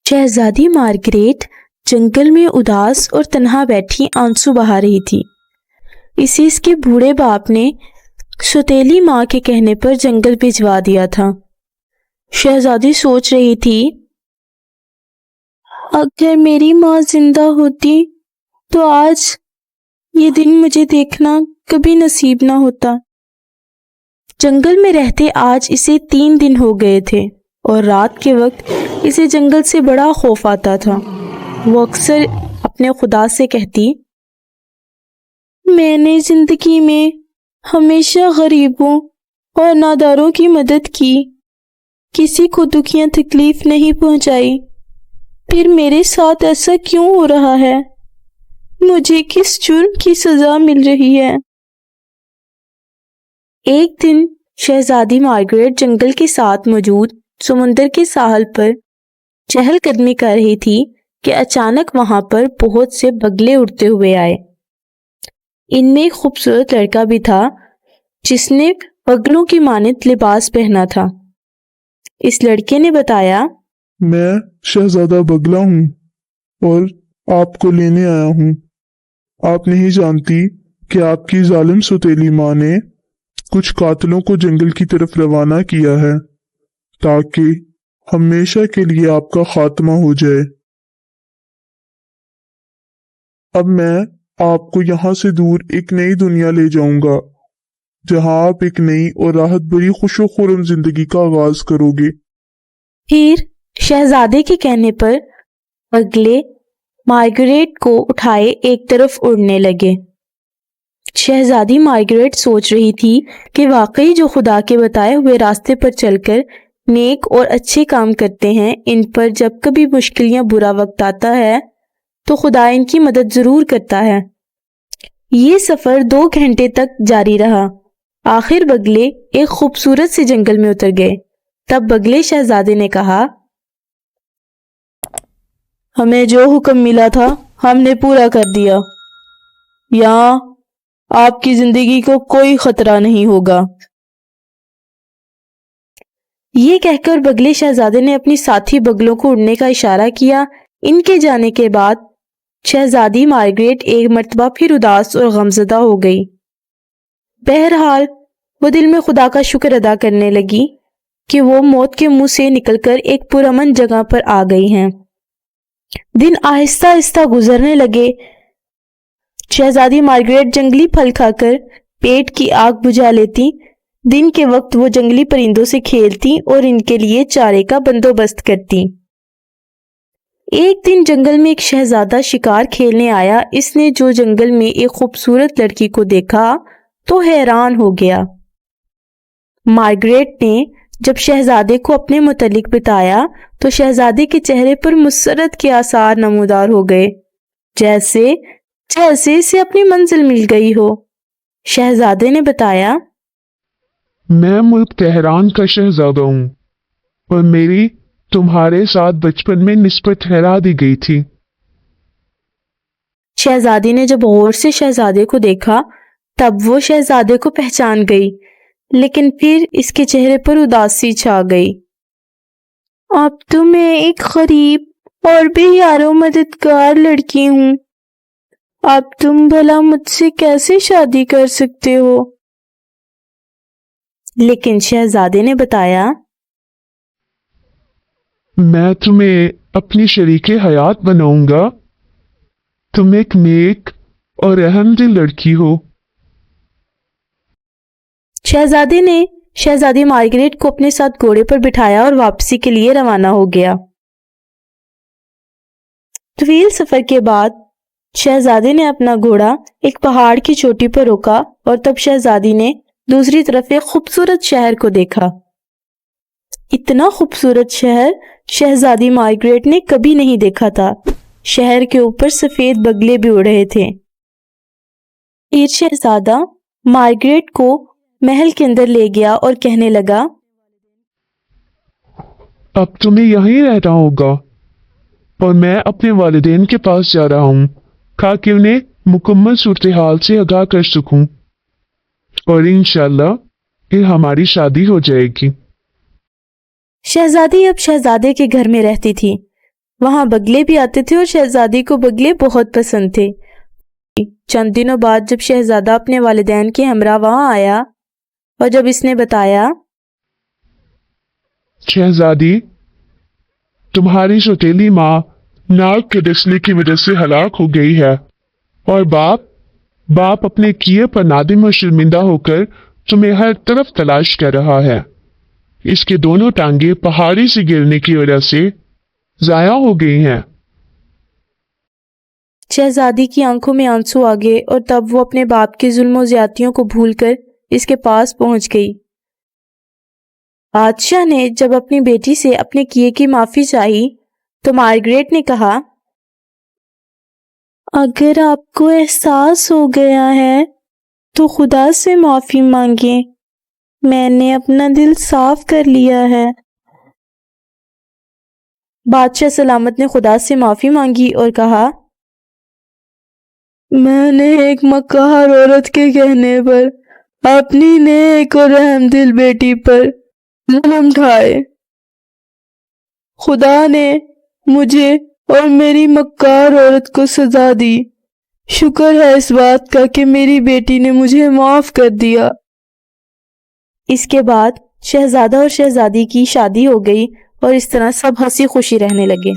शहजादी Margaret जंगल में उदास और तन्हा बैठी आंसू बहा रही थी। इसे इसके बूढ़े बाप ने सौतेली माँ के कहने पर जंगल भिजवा दिया था। शहजादी सोच रही थी, अगर मेरी माँ जिंदा होती तो आज ये दिन मुझे देखना कभी नसीब ना होता। जंगल में रहते आज इसे 3 दिन हो गए थे और रात के वक्त इसे जंगल से बड़ा खौफ आता था। वो अक्सर अपने खुदा से कहती, मैंने जिंदगी में हमेशा गरीबों और नादारों की मदद की, किसी को दुख या तकलीफ नहीं पहुंचाई, फिर मेरे साथ ऐसा क्यों हो रहा है? मुझे किस जुर्म की सजा मिल रही है? एक दिन शहजादी मार्गरेट जंगल के साथ मौजूद समुंदर के साहल पर चहलकदमी कर रही थी कि अचानक वहां पर बहुत से बगले उड़ते हुए आए। इनमें एक खूबसूरत लड़का भी था जिसने बगलों की मानद लिबास पहना था। इस लड़के ने बताया, मैं शहजादा बगला हूँ और आपको लेने आया हूँ। आप नहीं जानती कि आपकी जालिम सौतेली माँ ने कुछ कातिलों को जंगल की तरफ रवाना किया है ताकि हमेशा के लिए आपका खात्मा हो जाए। अब मैं आपको यहाँ से दूर एक नई दुनिया ले जाऊंगा जहाँ आप एक नई और राहत भरी खुशो खुर्रम जिंदगी का आगाज करोगे। फिर शहजादे के कहने पर बगले मार्गरेट को उठाए एक तरफ उड़ने लगे। शहजादी मार्गरेट सोच रही थी कि वाकई जो खुदा के बताए हुए रास्ते पर चलकर नेक और अच्छे काम करते हैं, इन पर जब कभी मुश्किल या बुरा वक्त आता है तो खुदा इनकी मदद जरूर करता है। ये सफर 2 घंटे तक जारी रहा। आखिर बगले एक खूबसूरत से जंगल में उतर गए। तब बगले शहजादे ने कहा, हमें जो हुक्म मिला था हमने पूरा कर दिया। यहाँ आपकी जिंदगी को कोई खतरा नहीं होगा। ये कहकर बगले शहजादे ने अपनी साथी बगलों को उड़ने का इशारा किया। इनके जाने के बाद शहजादी मार्गरेट एक मर्तबा फिर उदास और गमज़दा हो गई। बहरहाल वो दिल में खुदा का शुक्र अदा करने लगी कि वो मौत के मुंह से निकलकर एक पुरअमन जगह पर आ गई हैं। दिन आहिस्ता आहिस्ता गुजरने लगे। शहजादी मार्गरेट जंगली फल खाकर पेट की आग बुझा लेती। दिन के वक्त वो जंगली परिंदों से खेलती और इनके लिए चारे का बंदोबस्त करती। एक दिन जंगल में एक शहजादा शिकार खेलने आया। इसने जो जंगल में एक खूबसूरत लड़की को देखा तो हैरान हो गया। मार्गरेट ने जब शहजादे को अपने मुतल्लिक बताया तो शहजादे के चेहरे पर मुसरत के आसार नमूदार हो गए, जैसे इसे अपनी मंजिल मिल गई हो। शहजादे ने बताया, मैं मुल्क तेहरान का शहजादा हूँ और मेरी तुम्हारे साथ बचपन में निस्बत ठहरा दी गई थी। शहजादी ने जब गौर से शहजादे को देखा तब वो शहजादे को पहचान गई, लेकिन फिर इसके चेहरे पर उदासी छा गई। अब तो मैं एक गरीब और बेयारो मददगार लड़की हूँ। अब तुम भला मुझसे कैसे शादी कर सकते हो? लेकिन शहजादे ने बताया, मैं तुम्हें अपनी शरीके हयात बनाऊंगा। तुम एक नेक और रहमदिल लड़की हो। शहजादे ने शहजादी मार्गरेट को अपने साथ घोड़े पर बिठाया और वापसी के लिए रवाना हो गया। तवील सफर के बाद शहजादे ने अपना घोड़ा एक पहाड़ की चोटी पर रोका और तब शहजादी ने दूसरी तरफ एक खूबसूरत शहर को देखा। इतना खूबसूरत शहर शहजादी मार्गरेट ने कभी नहीं देखा था। शहर के ऊपर सफेद बगले भी उड़ रहे थे। फिर शहजादा मार्गरेट को महल के अंदर ले गया और कहने लगा, अब तुम्हें यहीं रहना होगा और मैं अपने वालिदैन के पास जा रहा हूँ ताकि उन्हें मुकम्मल सूरत हाल से आगाह कर सकूं और इंशाल्लाह फिर हमारी शादी हो जाएगी। शहजादी अब शहजादे के घर में रहती थी। وہاں بگلے بھی آتے تھے اور شہزادی کو بگلے بہت پسند تھے۔ چند دنوں بعد جب شہزادہ اپنے والدین کے ہمراہ وہاں آیا اور جب اس نے بتایا شہزادی، تمہاری سوتیلی ماں ناگ کے ڈسنے کی وجہ سے ہلاک ہو گئی ہے، اور باپ اپنے کیے پر نادم اور شرمندہ ہو کر تمہیں ہر طرف تلاش کر رہا ہے۔ اس کے دونوں ٹانگیں پہاڑی سے گرنے کی وجہ سے ضائع ہو گئی ہیں۔ شہزادی کی آنکھوں میں آنسو آ گئے اور تب وہ اپنے باپ کے ظلم و زیادتیوں کو بھول کر اس کے پاس پہنچ گئی۔ بادشاہ نے جب اپنی بیٹی سے اپنے کیے کی معافی چاہی تو مارگریٹ نے کہا، اگر آپ کو احساس ہو گیا ہے تو خدا سے معافی مانگیں، میں نے اپنا دل صاف کر لیا ہے۔ بادشاہ سلامت نے خدا سے معافی مانگی اور کہا، میں نے ایک مکار عورت کے کہنے پر اپنی نیک اور رحم دل بیٹی پر ظلم ڈھائے۔ خدا نے مجھے اور میری مکار عورت کو سزا دی۔ شکر ہے اس بات کا کہ میری بیٹی نے مجھے معاف کر دیا۔ اس کے بعد شہزادہ اور شہزادی کی شادی ہو گئی اور اس طرح سب ہنسی خوشی رہنے لگے۔